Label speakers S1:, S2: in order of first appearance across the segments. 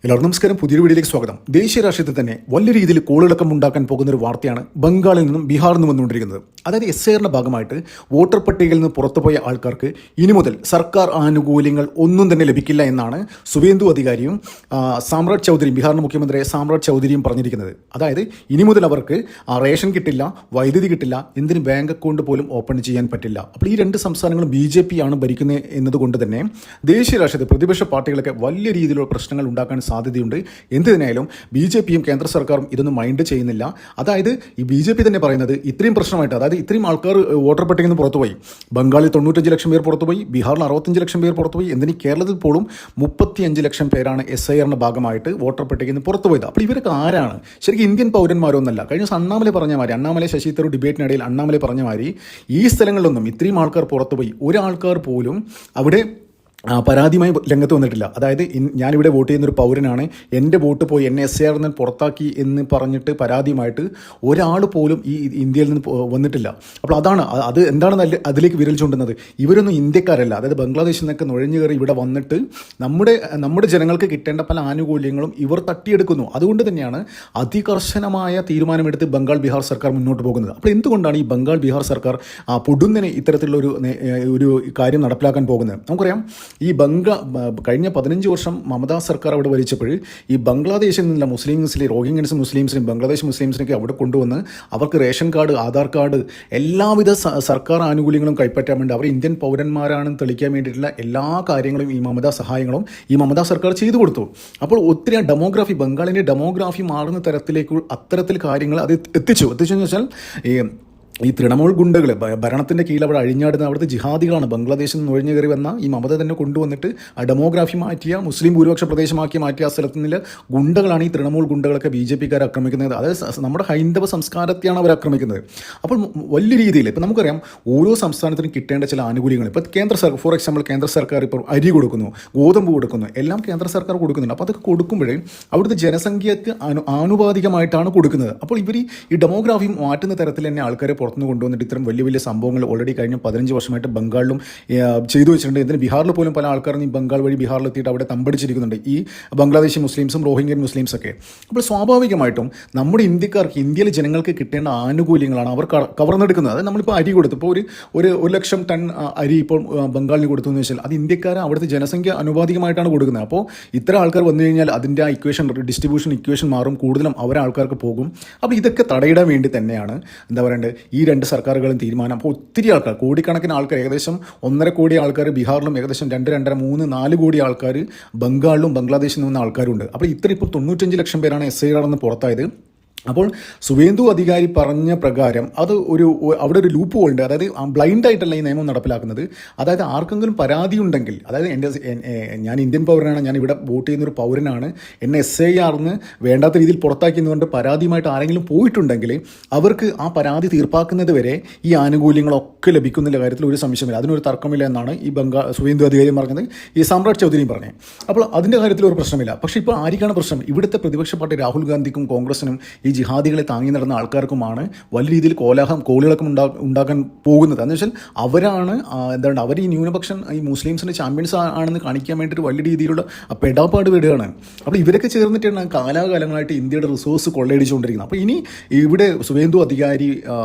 S1: എല്ലാവർക്കും നമസ്കാരം. പുതിയൊരു വീഡിയോയിലേക്ക് സ്വാഗതം. ദേശീയ രാഷ്ട്രീയത്തിൽ തന്നെ വലിയ രീതിയിൽ കോളിളക്കം ഉണ്ടാക്കാൻ പോകുന്ന ഒരു വാർത്തയാണ് ബംഗാളിൽ നിന്നും ബീഹാറിൽ നിന്നും വന്നുകൊണ്ടിരിക്കുന്നത്. അതായത് SIRന്റെ ഭാഗമായിട്ട് വോട്ടർ പട്ടികയിൽ നിന്ന് പുറത്തുപോയ ആൾക്കാർക്ക് ഇനി മുതൽ സർക്കാർ ആനുകൂല്യങ്ങൾ ഒന്നും തന്നെ ലഭിക്കില്ല എന്നാണ് സുവേന്ദു അധികാരിയും സാമ്രാട്ട് ചൗധരിയും, ബീഹാറിന്റെ മുഖ്യമന്ത്രി സാമ്രാട്ട് ചൗധരിയും പറഞ്ഞിരിക്കുന്നത്. അതായത് ഇനി മുതൽ അവർക്ക് റേഷൻ കിട്ടില്ല, വൈദ്യുതി കിട്ടില്ല, എന്തിന് ബാങ്ക് അക്കൗണ്ട് പോലും ഓപ്പൺ ചെയ്യാൻ പറ്റില്ല. അപ്പോൾ ഈ രണ്ട് സംസ്ഥാനങ്ങളും BJP ആണ് ഭരിക്കുന്നത് എന്നതുകൊണ്ട് തന്നെ ദേശീയ രാഷ്ട്രീയത്തിൽ പ്രതിപക്ഷ പാർട്ടികളൊക്കെ വലിയ രീതിയിലുള്ള പ്രശ്നങ്ങൾ ഉണ്ടാക്കാൻ സാധ്യതയുണ്ട്. എന്തിനായാലും BJPയും കേന്ദ്ര സർക്കാരും ഇതൊന്നും മൈൻഡ് ചെയ്യുന്നില്ല. അതായത് ഈ BJP തന്നെ പറയുന്നത് ഇത്രയും പ്രശ്നമായിട്ട്, അതായത് ഇത്രയും ആൾക്കാർ വോട്ടർ പട്ടികയിൽ നിന്ന് പുറത്തുപോയി, ബംഗാളിൽ 95 ലക്ഷം പേർ പുറത്തുപോയി, ബീഹാറിൽ 65 ലക്ഷം പേർ പുറത്തുപോയി, എന്തിന് കേരളത്തിൽ പോലും 35 ലക്ഷം പേരാണ് SIRന്റെ ഭാഗമായിട്ട് വോട്ടർ പട്ടികയിൽ നിന്ന് പുറത്തുപോയത്. അപ്പോൾ ഇവരൊക്കെ ആരാണ്? ശരിക്കും ഇന്ത്യൻ പൗരന്മാരൊന്നല്ല. കഴിഞ്ഞ ദിവസം അണ്ണാമലൈ പറഞ്ഞ മാതിരി, അണ്ണാമലൈ ശശി തരൂർ ഡിബേറ്റിനിടയിൽ അണ്ണാമലൈ പറഞ്ഞ മാതിരി ഈ സ്ഥലങ്ങളിലൊന്നും ഇത്രയും ആൾക്കാർ പുറത്തുപോയി ഒരാൾക്കാർ പോലും അവിടെ പരാതിയുമായി രംഗത്ത് വന്നിട്ടില്ല. അതായത് ഞാനിവിടെ വോട്ട് ചെയ്യുന്നൊരു പൗരനാണ്, എൻ്റെ വോട്ട് പോയി എന്നെ SIRൽ നിന്ന് പുറത്താക്കി എന്ന് പറഞ്ഞിട്ട് പരാതിയുമായിട്ട് ഒരാൾ പോലും ഈ ഇന്ത്യയിൽ നിന്ന് വന്നിട്ടില്ല. അപ്പോൾ അത് എന്താണ് അതിലേക്ക് വിരൽ ചൂണ്ടുന്നത്? ഇവരൊന്നും ഇന്ത്യക്കാരല്ല. അതായത് ബംഗ്ലാദേശിൽ നിന്നൊക്കെ നുഴഞ്ഞു കയറി ഇവിടെ വന്നിട്ട് നമ്മുടെ ജനങ്ങൾക്ക് കിട്ടേണ്ട പല ആനുകൂല്യങ്ങളും ഇവർ തട്ടിയെടുക്കുന്നു. അതുകൊണ്ട് തന്നെയാണ് അതികർശനമായ തീരുമാനമെടുത്ത് ബംഗാൾ ബീഹാർ സർക്കാർ മുന്നോട്ട് പോകുന്നത്. അപ്പോൾ എന്തുകൊണ്ടാണ് ഈ ബംഗാൾ ബീഹാർ സർക്കാർ പൊടുന്നനെ ഇത്തരത്തിലുള്ള ഒരു കാര്യം നടപ്പിലാക്കാൻ പോകുന്നത്? നമുക്കറിയാം, ഈ കഴിഞ്ഞ 15 വർഷം മമതാ സർക്കാർ അവിടെ ഭരിച്ചപ്പോൾ ഈ ബംഗ്ലാദേശിൽ നിന്നുള്ള മുസ്ലിംസിലെ റോഹിംഗ്യൻസ് മുസ്ലിംസിനും ബംഗ്ലാദേശ് മുസ്ലിംസിനൊക്കെ അവിടെ കൊണ്ടുവന്ന് അവർക്ക് റേഷൻ കാർഡ്, ആധാർ കാർഡ്, എല്ലാവിധ സർക്കാർ ആനുകൂല്യങ്ങളും കൈപ്പറ്റാൻ വേണ്ടി അവർ ഇന്ത്യൻ പൗരന്മാരാണെന്ന് തെളിയിക്കാൻ വേണ്ടിയിട്ടുള്ള എല്ലാ കാര്യങ്ങളും ഈ മമതാ സഹായങ്ങളും ഈ മമതാ സർക്കാർ ചെയ്തു കൊടുത്തു. അപ്പോൾ ഒത്തിരി ബംഗാളിൻ്റെ ഡെമോഗ്രാഫി മാറുന്ന തരത്തിലേക്ക് അത്തരത്തിൽ കാര്യങ്ങൾ അത് എത്തിച്ചെന്ന് വെച്ചാൽ ഈ തൃണമൂൽ ഗുണ്ടകൾ ഭരണത്തിൻ്റെ കീഴിൽ അവിടെ അഴിഞ്ഞാടുന്ന അവിടുത്തെ ജിഹാദികളാണ്. ബംഗ്ലാദേശിൽ നിന്ന് നുഴഞ്ഞു കയറി വന്ന ഈ മമത തന്നെ കൊണ്ടുവന്നിട്ട് ആ ഡെമോഗ്രാഫി മാറ്റിയ, മുസ്ലിം ഭൂരിപക്ഷ പ്രദേശമാക്കി മാറ്റിയ ആ സ്ഥലത്ത് നിന്നുള്ള ഗുണ്ടകളാണ് ഈ തൃണമൂൽ ഗുണ്ടകളൊക്കെ BJPക്കാർ ആക്രമിക്കുന്നത്. അതായത് നമ്മുടെ ഹൈന്ദവ സംസ്കാരത്തെയാണ് അവർ ആക്രമിക്കുന്നത്. അപ്പോൾ വലിയ രീതിയിൽ ഇപ്പോൾ നമുക്കറിയാം ഓരോ സംസ്ഥാനത്തിനും കിട്ടേണ്ട ചില ആനുകൂല്യങ്ങൾ ഇപ്പോൾ കേന്ദ്ര സർക്കാർ, ഫോർ എക്സാമ്പിൾ കേന്ദ്ര സർക്കാർ ഇപ്പോൾ അരി കൊടുക്കുന്നു, ഗോതമ്പ് കൊടുക്കുന്നു, എല്ലാം കേന്ദ്ര സർക്കാർ കൊടുക്കുന്നുണ്ട്. അപ്പോൾ അതൊക്കെ കൊടുക്കുമ്പോഴേ അവിടുത്തെ ജനസംഖ്യക്ക് ആനുപാതികമായിട്ടാണ് കൊടുക്കുന്നത്. അപ്പോൾ ഇവർ ഈ ഡെമോഗ്രാഫി മാറ്റുന്ന തരത്തിൽ തന്നെ ആൾക്കാരെ പുറത്തുനിന്ന് കൊണ്ടുവന്നിട്ട് ഇത്തരം വലിയ വലിയ സംഭവങ്ങൾ ഓൾറെഡി കഴിഞ്ഞ 15 വർഷമായിട്ട് ബംഗാളിലും ചെയ്തു വെച്ചിട്ടുണ്ട്. ഇതിന് ബീഹാറിൽ പോലും പല ആൾക്കാരും ഈ ബംഗാൾ വഴി ബീഹാറിലെത്തിയിട്ട് അവിടെ തമ്പടിച്ചിരിക്കുന്നുണ്ട്, ഈ ബംഗ്ലാദേശി മുസ്ലിംസും റോഹിംഗ്യൻ മുസ്ലിംസൊക്കെ. അപ്പോൾ സ്വാഭാവികമായിട്ടും നമ്മുടെ ഇന്ത്യക്കാർക്ക്, ഇന്ത്യയിലെ ജനങ്ങൾക്ക് കിട്ടേണ്ട ആനുകൂല്യങ്ങളാണ് അവർ കവർന്നെടുക്കുന്നത്. അത് നമ്മളിപ്പോൾ അരി കൊടുത്തു, ഇപ്പോൾ ഒരു 1 ലക്ഷം ടൺ അരി ഇപ്പോൾ ബംഗാളിന് കൊടുത്തു എന്ന് വെച്ചാൽ അത് ഇന്ത്യക്കാർ അവിടുത്തെ ജനസംഖ്യ അനുപാതികമായിട്ടാണ് കൊടുക്കുന്നത്. അപ്പോൾ ഇത്തരം ആൾക്കാർ വന്നു കഴിഞ്ഞാൽ അതിൻ്റെ ആ ഡിസ്ട്രിബ്യൂഷൻ ഇക്വേഷൻ മാറും, കൂടുതലും അവരെ ആൾക്കാർക്ക് പോകും. അപ്പോൾ ഇതൊക്കെ തടയിടാൻ വേണ്ടി തന്നെയാണ് എന്താ പറയേണ്ടത് ഈ രണ്ട് സർക്കാരുകളും തീരുമാനം. അപ്പോൾ ഒത്തിരി ആൾക്കാർ, കോടിക്കണക്കിന് ആൾക്കാർ, ഏകദേശം 1.5 കോടി ആൾക്കാർ ബീഹാറിലും, ഏകദേശം 2, 2.5, 3, 4 കോടി ആൾക്കാർ ബംഗാളിലും ബംഗ്ലാദേശിൽ നിന്ന ആൾക്കാരുണ്ട്. അപ്പോൾ ഇപ്പോൾ 95 ലക്ഷം പേരാണ് SIR നിന്ന് പുറത്തായത്. അപ്പോൾ സുവേന്ദു അധികാരി പറഞ്ഞ പ്രകാരം അവിടെ ഒരു ലൂപ്പ് ഹോളുണ്ട്. അതായത് ബ്ലൈൻഡായിട്ടല്ല ഈ നിയമം നടപ്പിലാക്കുന്നത്. അതായത് ആർക്കെങ്കിലും പരാതി ഉണ്ടെങ്കിൽ, അതായത് ഞാൻ ഇന്ത്യൻ പൗരനാണ്, ഞാൻ ഇവിടെ വോട്ട് ചെയ്യുന്നൊരു പൗരനാണ്, എന്നെ SIRന്ന് വേണ്ടാത്ത രീതിയിൽ പുറത്താക്കിയെന്നുകൊണ്ട് പരാതിയുമായിട്ട് ആരെങ്കിലും പോയിട്ടുണ്ടെങ്കിൽ അവർക്ക് ആ പരാതി തീർപ്പാക്കുന്നത് വരെ ഈ ആനുകൂല്യങ്ങളൊക്കെ ലഭിക്കുന്നില്ല കാര്യത്തിൽ ഒരു സംശയമില്ല, അതിനൊരു തർക്കമില്ല എന്നാണ് ഈ സുവേന്ദു അധികാരി പറഞ്ഞത്, ഈ സാമ്രാട്ട് ചൗധരിയും പറഞ്ഞത്. അപ്പോൾ അതിൻ്റെ കാര്യത്തിൽ ഒരു പ്രശ്നമില്ല. പക്ഷേ ഇപ്പോൾ ആർക്കാണ് പ്രശ്നം? ഇവിടുത്തെ പ്രതിപക്ഷ പാർട്ടി രാഹുൽ ഗാന്ധിക്കും കോൺഗ്രസിനും ഈ ജിഹാദികളെ താങ്ങി നടന്ന ആൾക്കാർക്കുമാണ് വലിയ രീതിയിൽ കോളിളക്കം ഉണ്ടാക്കാൻ പോകുന്നത്. എന്ന് വെച്ചാൽ അവരാണ് അവർ ഈ ന്യൂനപക്ഷം, ഈ മുസ്ലിംസിൻ്റെ ചാമ്പ്യൻസ് ആണെന്ന് കാണിക്കാൻ വേണ്ടിയിട്ട് വലിയ രീതിയിലുള്ള പെടാപ്പാട് വിടുകയാണ്. അപ്പോൾ ഇവരൊക്കെ ചേർന്നിട്ടാണ് കാലാകാലങ്ങളായിട്ട് ഇന്ത്യയുടെ റിസോഴ്സ് കൊള്ളയടിച്ചുകൊണ്ടിരിക്കുന്നത്. അപ്പോൾ ഇനി ഇവിടെ സുവേന്ദു അധികാരി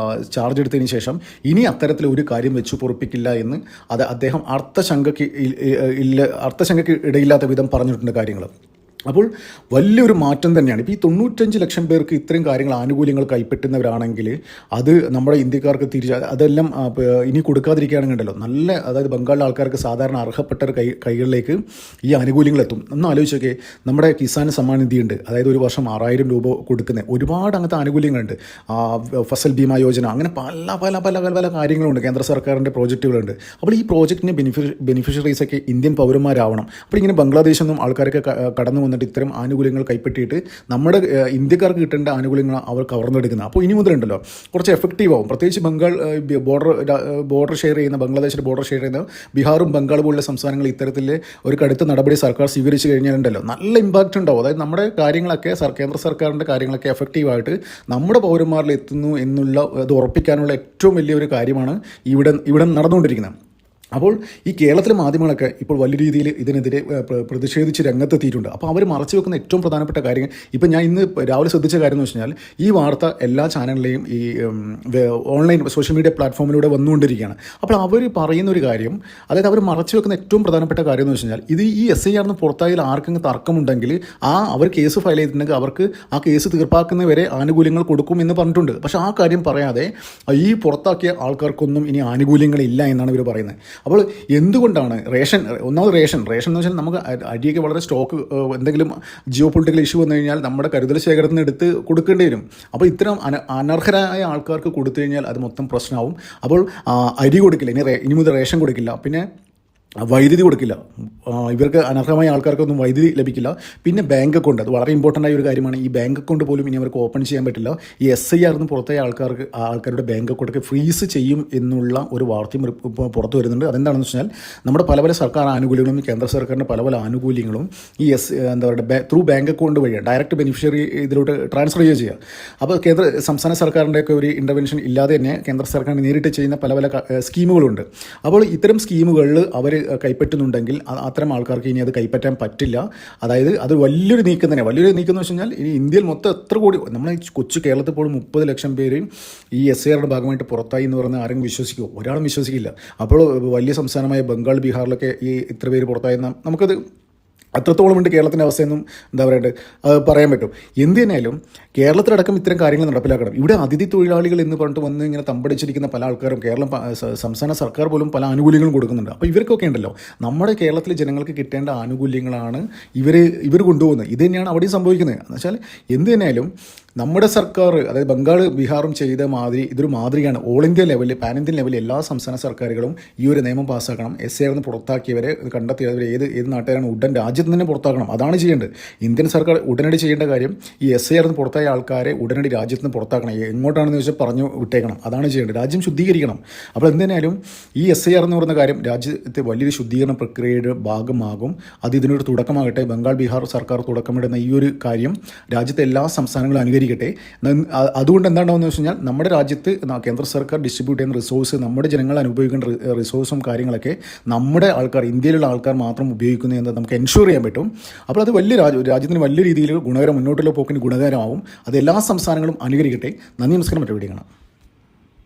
S1: ചാർജ് എടുത്തതിന് ശേഷം ഇനി അത്തരത്തിൽ ഒരു കാര്യം വെച്ചു പൊറുപ്പിക്കില്ല എന്ന് അദ്ദേഹം അർത്ഥശങ്കയ്ക്ക് ഇടയില്ലാത്ത വിധം പറഞ്ഞിട്ടുണ്ട് കാര്യങ്ങൾ. അപ്പോൾ വലിയൊരു മാറ്റം തന്നെയാണ്. ഇപ്പോൾ ഈ 95 ലക്ഷം പേർക്ക് ഇത്രയും കാര്യങ്ങൾ, ആനുകൂല്യങ്ങൾ കൈപ്പറ്റുന്നവരാണെങ്കിൽ അത് നമ്മുടെ ഇന്ത്യക്കാർക്ക് അതെല്ലാം ഇനി കൊടുക്കാതിരിക്കുകയാണെങ്കിലോ അതായത് ബംഗാളിലെ ആൾക്കാർക്ക് സാധാരണ അർഹപ്പെട്ട കൈകളിലേക്ക് ഈ ആനുകൂല്യങ്ങൾ എത്തും. ഒന്ന് ആലോചിച്ചൊക്കെ, നമ്മുടെ കിസാൻ സമ്മാൻ നിധി ഉണ്ട്, അതായത് ഒരു വർഷം 6000 രൂപ കൊടുക്കുന്ന ഒരുപാട് അങ്ങനത്തെ ആനുകൂല്യങ്ങളുണ്ട്. ഫസൽ ബീമാ യോജന, അങ്ങനെ പല പല പല പല കാര്യങ്ങളുണ്ട്, കേന്ദ്ര സർക്കാരിൻ്റെ പ്രോജക്റ്റുകളുണ്ട്. അപ്പോൾ ഈ പ്രോജക്റ്റിൻ്റെ ബെനിഫിഷ്യറീസൊക്കെ ഇന്ത്യൻ പൗരന്മാരാവണം. അപ്പോൾ ഇങ്ങനെ ബംഗ്ലാദേശിൽ നിന്നും ആൾക്കാരൊക്കെ കടന്നു വന്നിട്ട് ഇത്തരം ആനുകൂല്യങ്ങൾ കൈപ്പറ്റിയിട്ട് നമ്മുടെ ഇന്ത്യക്കാർക്ക് കിട്ടേണ്ട ആനുകൂല്യങ്ങൾ അവർ കവർന്നെടുക്കുന്നത്. അപ്പോൾ ഇനി മുതലുണ്ടല്ലോ കുറച്ച് എഫക്റ്റീവ് ആവും. പ്രത്യേകിച്ച് ബോർഡർ ഷെയർ ചെയ്യുന്ന, ബംഗ്ലാദേശിൻ്റെ ബോർഡർ ഷെയർ ചെയ്യുന്ന ബീഹാറും ബംഗാൾ പോലുള്ള സംസ്ഥാനങ്ങൾ ഇത്തരത്തിൽ ഒരു കടുത്ത നടപടി സർക്കാർ സ്വീകരിച്ചു കഴിഞ്ഞാലുണ്ടല്ലോ നല്ല ഇമ്പാക്റ്റ് ഉണ്ടാവും. അതായത് നമ്മുടെ കാര്യങ്ങളൊക്കെ, കേന്ദ്ര സർക്കാരിൻ്റെ കാര്യങ്ങളൊക്കെ എഫക്റ്റീവായിട്ട് നമ്മുടെ പൗരന്മാരിൽ എത്തുന്നു എന്നുള്ള അത് ഉറപ്പിക്കാനുള്ള ഏറ്റവും വലിയൊരു കാര്യമാണ് ഇവിടെ നടന്നുകൊണ്ടിരിക്കുന്നത്. അപ്പോൾ ഈ കേരളത്തിലെ മാധ്യമങ്ങളൊക്കെ ഇപ്പോൾ വലിയ രീതിയിൽ ഇതിനെതിരെ പ്രതിഷേധിച്ച് രംഗത്തെത്തിയിട്ടുണ്ട്. അപ്പോൾ അവർ മറച്ചു വെക്കുന്ന ഏറ്റവും പ്രധാനപ്പെട്ട കാര്യം, ഇപ്പം ഞാൻ ഇന്ന് രാവിലെ ശ്രദ്ധിച്ച കാര്യം എന്ന് വെച്ച് കഴിഞ്ഞാൽ ഈ വാർത്ത എല്ലാ ചാനലിലെയും ഈ ഓൺലൈൻ സോഷ്യൽ മീഡിയ പ്ലാറ്റ്ഫോമിലൂടെ വന്നുകൊണ്ടിരിക്കുകയാണ്. അപ്പോൾ അവർ പറയുന്ന ഒരു കാര്യം, അതായത് അവർ മറച്ചു വെക്കുന്ന ഏറ്റവും പ്രധാനപ്പെട്ട കാര്യം എന്ന് വെച്ച് കഴിഞ്ഞാൽ, ഇത് ഈ SIR പുറത്തായാൽ ആർക്കെങ്കിലും തർക്കമുണ്ടെങ്കിൽ അവർ കേസ് ഫയൽ ചെയ്തിട്ടുണ്ടെങ്കിൽ അവർക്ക് ആ കേസ് തീർപ്പാക്കുന്നവരെ ആനുകൂല്യങ്ങൾ കൊടുക്കും എന്ന് പറഞ്ഞിട്ടുണ്ട്. പക്ഷേ ആ കാര്യം പറയാതെ ഈ പുറത്താക്കിയ ആൾക്കാർക്കൊന്നും ഇനി ആനുകൂല്യങ്ങളില്ല എന്നാണ് ഇവർ പറയുന്നത്. അപ്പോൾ എന്തുകൊണ്ടാണ് ഒന്നാമത് റേഷൻ എന്ന് വെച്ചാൽ നമുക്ക് അരിയൊക്കെ വളരെ സ്റ്റോക്ക്, എന്തെങ്കിലും ജിയോ പൊളിറ്റിക്കൽ ഇഷ്യൂ വന്നു കഴിഞ്ഞാൽ നമ്മുടെ കരുതൽ ശേഖരത്തിന് എടുത്ത് കൊടുക്കേണ്ടി വരും. അപ്പോൾ ഇത്തരം അനർഹരായ ആൾക്കാർക്ക് കൊടുത്തു കഴിഞ്ഞാൽ അത് മൊത്തം പ്രശ്നമാവും. അപ്പോൾ അരി കൊടുക്കില്ല, ഇനി മുതൽ റേഷൻ കൊടുക്കില്ല, പിന്നെ വൈദ്യുതി കൊടുക്കില്ല, ഇവർക്ക് അനർഹമായ ആൾക്കാർക്കൊന്നും വൈദ്യുതി ലഭിക്കില്ല. പിന്നെ ബാങ്ക് അക്കൗണ്ട്, അത് വളരെ ഇമ്പോർട്ടൻ്റ് ആയ ഒരു കാര്യമാണ്. ഈ ബാങ്ക് അക്കൗണ്ട് പോലും ഇനി അവർക്ക് ഓപ്പൺ ചെയ്യാൻ പറ്റില്ല. ഈ SIR പുറത്തായ ആൾക്കാരുടെ ബാങ്ക് അക്കൗണ്ടൊക്കെ ഫ്രീസ് ചെയ്യും എന്നുള്ള ഒരു വാർത്തയും ഇപ്പോൾ പുറത്തു വരുന്നുണ്ട്. അതെന്താണെന്ന് വെച്ചാൽ നമ്മുടെ പല പല സർക്കാർ ആനുകൂല്യങ്ങളും കേന്ദ്ര സർക്കാരിൻ്റെ പല പല ആനുകൂല്യങ്ങളും ഈ എന്താ പറയുക ത്രൂ ബാങ്ക് അക്കൗണ്ട് വഴിയാണ് ഡയറക്റ്റ് ബെനിഫിഷ്യറി ഇതിലോട്ട് ട്രാൻസ്ഫർ ചെയ്യുക. അപ്പോൾ സംസ്ഥാന സർക്കാരിൻ്റെയൊക്കെ ഒരു ഇൻ്റർവെൻഷൻ ഇല്ലാതെ തന്നെ കേന്ദ്ര സർക്കാരിന് നേരിട്ട് ചെയ്യുന്ന പല പല സ്കീമുകളുണ്ട്. അപ്പോൾ ഇത്തരം സ്കീമുകളിൽ അവർ കൈപ്പറ്റുന്നുണ്ടെങ്കിൽ അത്തരം ആൾക്കാർക്ക് ഇനി അത് കൈപ്പറ്റാൻ പറ്റില്ല. അതായത് അത് വലിയൊരു നീക്കം തന്നെ. വലിയൊരു നീക്കം എന്ന് വെച്ച് കഴിഞ്ഞാൽ ഇനി ഇന്ത്യയിൽ മൊത്തം എത്ര കോടി, നമ്മളെ കൊച്ചു കേരളത്തിൽ പോലും 30 ലക്ഷം പേര് ഈ SIR ഭാഗമായിട്ട് പുറത്തായി എന്ന് പറഞ്ഞാൽ ആരും വിശ്വസിക്കുമോ? ഒരാളും വിശ്വസിക്കില്ല. അപ്പോൾ വലിയ സംസ്ഥാനമായ ബംഗാൾ, ബീഹാറിലൊക്കെ ഈ ഇത്ര പേര് പുറത്തായെന്നാൽ നമുക്കത് അത്രത്തോളം ഉണ്ട് കേരളത്തിൻ്റെ അവസ്ഥയൊന്നും എന്താ പറയേണ്ടത് പറയാൻ പറ്റും. എന്ത് തന്നെയായാലും കേരളത്തിലടക്കം ഇത്തരം കാര്യങ്ങൾ നടപ്പിലാക്കണം. ഇവിടെ അതിഥി തൊഴിലാളികൾ എന്ന് പറഞ്ഞിട്ട് വന്ന് ഇങ്ങനെ തമ്പടിച്ചിരിക്കുന്ന പല ആൾക്കാരും സംസ്ഥാന സർക്കാർ പോലും പല ആനുകൂല്യങ്ങളും കൊടുക്കുന്നുണ്ട്. അപ്പോൾ ഇവർക്കൊക്കെ ഉണ്ടല്ലോ, നമ്മുടെ കേരളത്തിലെ ജനങ്ങൾക്ക് കിട്ടേണ്ട ആനുകൂല്യങ്ങളാണ് ഇവർ കൊണ്ടുപോകുന്നത്. ഇത് തന്നെയാണ് അവിടെയും സംഭവിക്കുന്നത്. എന്ന് വെച്ചാൽ എന്ത് തന്നെയായാലും നമ്മുടെ സർക്കാർ, അതായത് ബംഗാൾ, ബീഹാറും ചെയ്ത മാതിരി ഇതൊരു മാതൃകയാണ്. ഓൾ ഇന്ത്യ ലെവലിൽ, പാൻ ഇന്ത്യൻ ലെവലിൽ എല്ലാ സംസ്ഥാന സർക്കാരുകളും ഈ ഒരു നിയമം പാസ്സാക്കണം. SIR പുറത്താക്കിയവരെ കണ്ടെത്തിയവരെ ഏത് നാട്ടുകാരാണ് ഉടൻ രാജ്യത്ത് തന്നെ പുറത്താക്കണം. അതാണ് ചെയ്യേണ്ടത്. ഇന്ത്യൻ സർക്കാർ ഉടനടി ചെയ്യേണ്ട കാര്യം ഈ SIR പുറത്തായ ആൾക്കാരെ ഉടനടി രാജ്യത്ത് നിന്ന് പുറത്താക്കണം. എങ്ങോട്ടാണെന്ന് ചോദിച്ചാൽ പറഞ്ഞു വിട്ടേക്കണം. അതാണ് ചെയ്യേണ്ടത്. രാജ്യം ശുദ്ധീകരിക്കണം. അപ്പോൾ എന്തിനായാലും ഈ SIR എന്ന് പറയുന്ന കാര്യം രാജ്യത്തെ വലിയൊരു ശുദ്ധീകരണ പ്രക്രിയയുടെ ഭാഗമാകും. അത് ഇതിനൊരു തുടക്കമാകട്ടെ. ബംഗാൾ, ബീഹാർ സർക്കാർ തുടക്കമിടുന്ന ഈ ഒരു കാര്യം രാജ്യത്തെ എല്ലാ സംസ്ഥാനങ്ങളും അനുകരിക്കട്ടെ. അതുകൊണ്ട് എന്താണെന്ന് വെച്ച് കഴിഞ്ഞാൽ നമ്മുടെ രാജ്യത്ത് കേന്ദ്ര സർക്കാർ ഡിസ്ട്രിബ്യൂട്ട് ചെയ്യുന്ന റിസോഴ്സ്, നമ്മുടെ ജനങ്ങൾ അനുഭവിക്കേണ്ട റിസോഴ്സും കാര്യങ്ങളൊക്കെ നമ്മുടെ ആൾക്കാർ, ഇന്ത്യയിലുള്ള ആൾക്കാർ മാത്രം ഉപയോഗിക്കുന്നു എന്ന് നമുക്ക് എൻഷുർ ചെയ്യാൻ പറ്റും. അപ്പോൾ അത് രാജ്യത്തിന് വലിയ രീതിയിൽ മുന്നോട്ടുള്ള പോക്കിന് ഗുണകരമാവും. അത് എല്ലാ സംസ്ഥാനങ്ങളും അനുകരിക്കട്ടെ. നന്ദി, നമസ്കാരം. മറ്റു വീഡിയോ കാണാം.